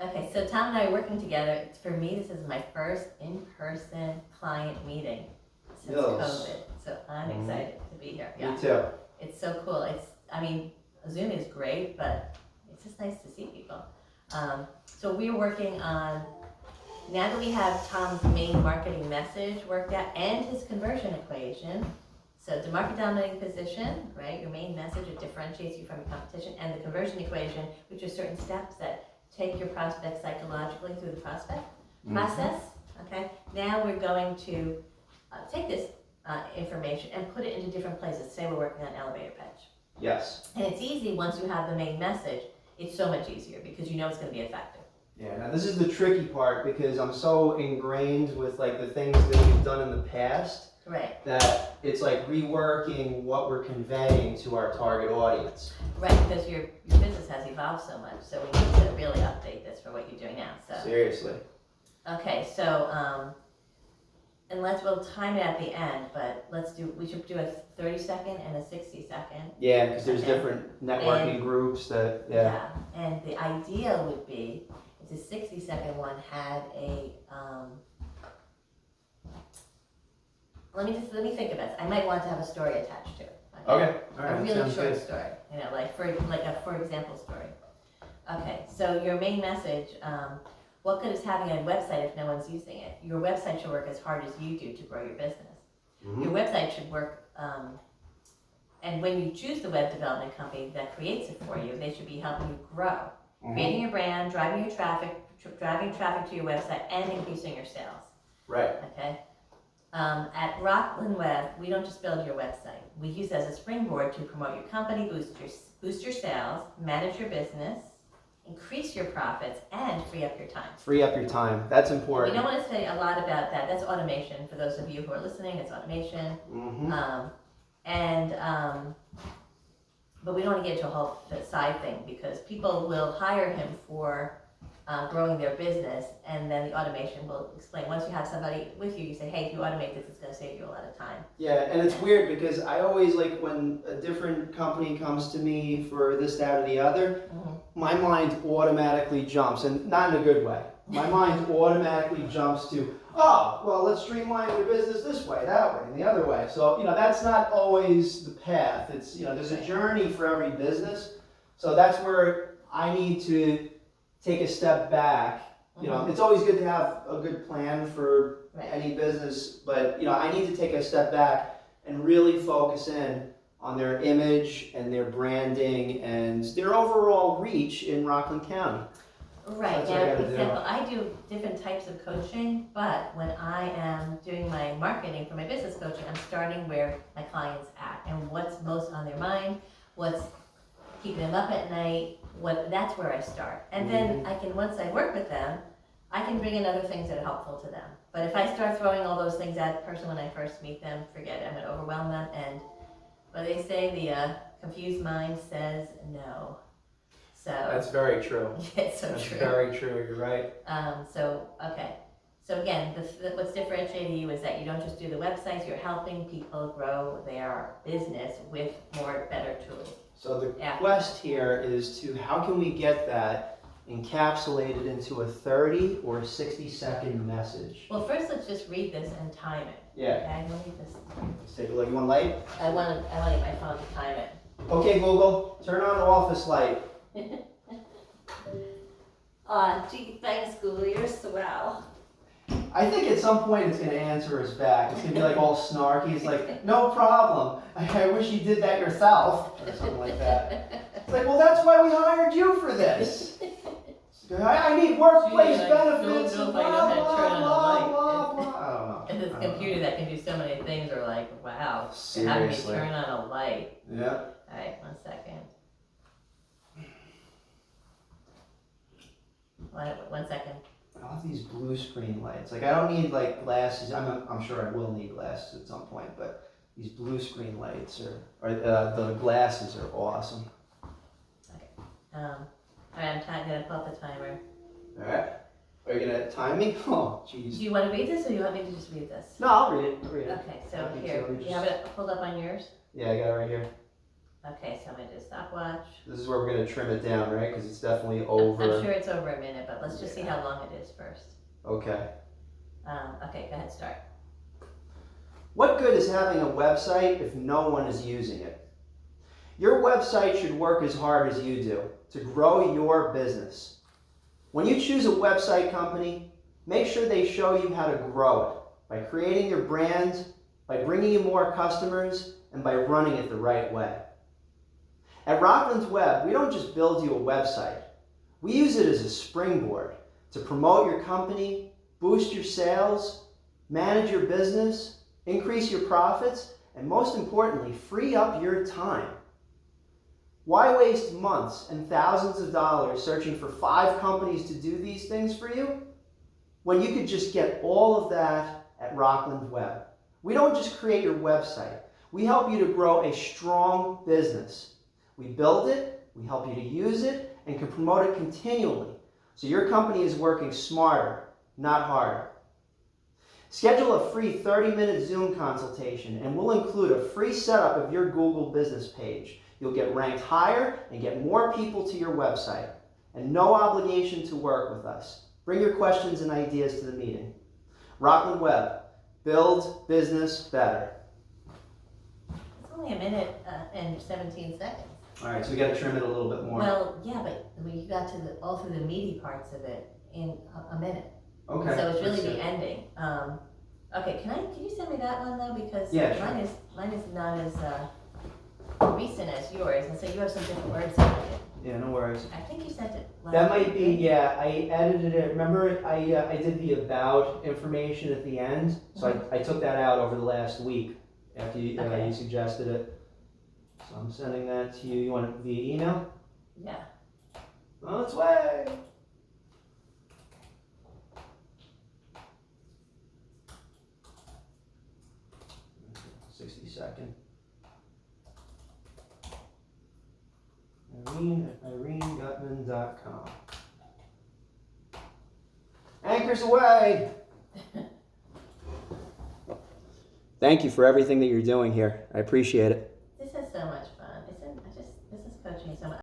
Okay, so Tom and I are working together. For me, this is my first in-person client meeting since COVID, so I'm excited to be here. Me too. It's so cool. I mean, Zoom is great, but it's just nice to see people. So we're working on, now that we have Tom's main marketing message worked out and his conversion equation, so the market dominating position, right, your main message, it differentiates you from your competition, and the conversion equation, which are certain steps that take your prospect psychologically through the prospect process, okay? Now we're going to take this information and put it into different places. Say we're working on elevator pitch. Yes. And it's easy once you have the main message. It's so much easier because you know it's going to be effective. Yeah, now this is the tricky part because I'm so ingrained with like the things that we've done in the past. Right. That it's like reworking what we're conveying to our target audience. Right, because your business has evolved so much, so we need to really update this for what you're doing now. So seriously. Okay, so and we'll time it at the end, but we should do a 30-second and a 60-second. Yeah, because there's different networking groups that, yeah. And the idea would be if the 60-second one had a, let me think about this. I might want to have a story attached to it. Okay. All right. A really short story, like for example story. Okay, so your main message, what good is having a website if no one's using it? Your website should work as hard as you do to grow your business. Your website should work, and when you choose the web development company that creates it for you, they should be helping you grow. Creating your brand, driving traffic to your website, and increasing your sales. Right. Okay. At Rockland Web, we don't just build your website. We use it as a springboard to promote your company, boost your sales, manage your business, increase your profits, and free up your time. Free up your time. That's important. We don't want to say a lot about that. That's automation. For those of you who are listening, it's automation. But we don't want to get into a whole side thing because people will hire him for growing their business, and then the automation will explain. Once you have somebody with you, you say, hey, if you automate this, it's going to save you a lot of time. Yeah, and it's weird because I always like when a different company comes to me for this, that, or the other, my mind automatically jumps, and not in a good way. My mind automatically jumps to, oh, well, let's streamline your business this way, that way, and the other way. So, that's not always the path. It's, there's a journey for every business. So that's where I need to take a step back. It's always good to have a good plan for any business, but I need to take a step back and really focus in on their image and their branding and their overall reach in Rockland County. Right. Now, for example, I do different types of coaching, but when I am doing my marketing for my business coaching, I'm starting where my client's at and what's most on their mind, what's keeping them up at night, that's where I start. And then once I work with them, I can bring in other things that are helpful to them. But if I start throwing all those things at the person when I first meet them, forget it, I'm going to overwhelm them. And what they say, the confused mind says no. So that's very true. It's so that's true. Very true. You're right. Okay. So again, what's differentiating you is that you don't just do the websites. You're helping people grow their business with better tools. So the quest here is to how can we get that encapsulated into a 30 or 60-second message? Well, first let's just read this and time it. Yeah. Okay. Let me just. Let's take a look. You want light? I want to get my phone to time it. Okay, Google, turn on the office light. Gee, thanks, Google. You're swell. I think at some point it's going to answer us back. It's going to be like all snarky. It's like, no problem. I wish you did that yourself, or something like that. It's like, well, that's why we hired you for this. I need workplace benefits. No, blah, blah, blah, blah, blah. I don't know. And this computer that can do so many things are like, wow. Seriously. How do we turn on a light? Yeah. All right, 1 second. 1 second. I love these blue screen lights. Like I don't need like glasses. I'm sure I will need glasses at some point, but these blue screen lights or the glasses are awesome. Okay. All right, I'm gonna pull up the timer. All right. Are you gonna time me? Oh, jeez. Do you want to read this, or do you want me to just read this? No, I'll read it. Okay, so here, you have it pulled up on yours? Yeah, I got it right here. Okay, so I'm gonna do a stopwatch. This is where we're going to trim it down, right? Because it's definitely I'm over. sure it's over a minute, but let's just see how long it is first. Okay. Okay, go ahead, start. What good is having a website if no one is using it? Your website should work as hard as you do to grow your business. When you choose a website company, make sure they show you how to grow it by creating your brand, by bringing you more customers, and by running it the right way. At Rockland's Web, we don't just build you a website. We use it as a springboard to promote your company, boost your sales, manage your business, increase your profits, and most importantly, free up your time. Why waste months and thousands of dollars searching for 5 companies to do these things for you when you could just get all of that at Rockland Web? We don't just create your website. We help you to grow a strong business. We build it, we help you to use it, and can promote it continually so your company is working smarter, not harder. Schedule a free 30-minute Zoom consultation and we'll include a free setup of your Google business page. You'll get ranked higher and get more people to your website. And no obligation to work with us. Bring your questions and ideas to the meeting. Rockland Web. Build business better. It's only a minute and 17 seconds. All right, so we got to trim it a little bit more. Well, yeah, but you got to all through the meaty parts of it in a minute. Okay. So it's really the ending. Okay, can you send me that one though? Because yeah, sure. mine is not as recent as yours, and so you have some different words in it. Yeah, no worries. I think you sent it last That might week, be, right? yeah, I edited it. Remember, I did the about information at the end, so I took that out over the last week after you, Okay. you suggested it. So I'm sending that to you. You want it via email? Yeah. On its way. Second. Irene at irenegutmann.com. Anchors away! Thank you for everything that you're doing here. I appreciate it.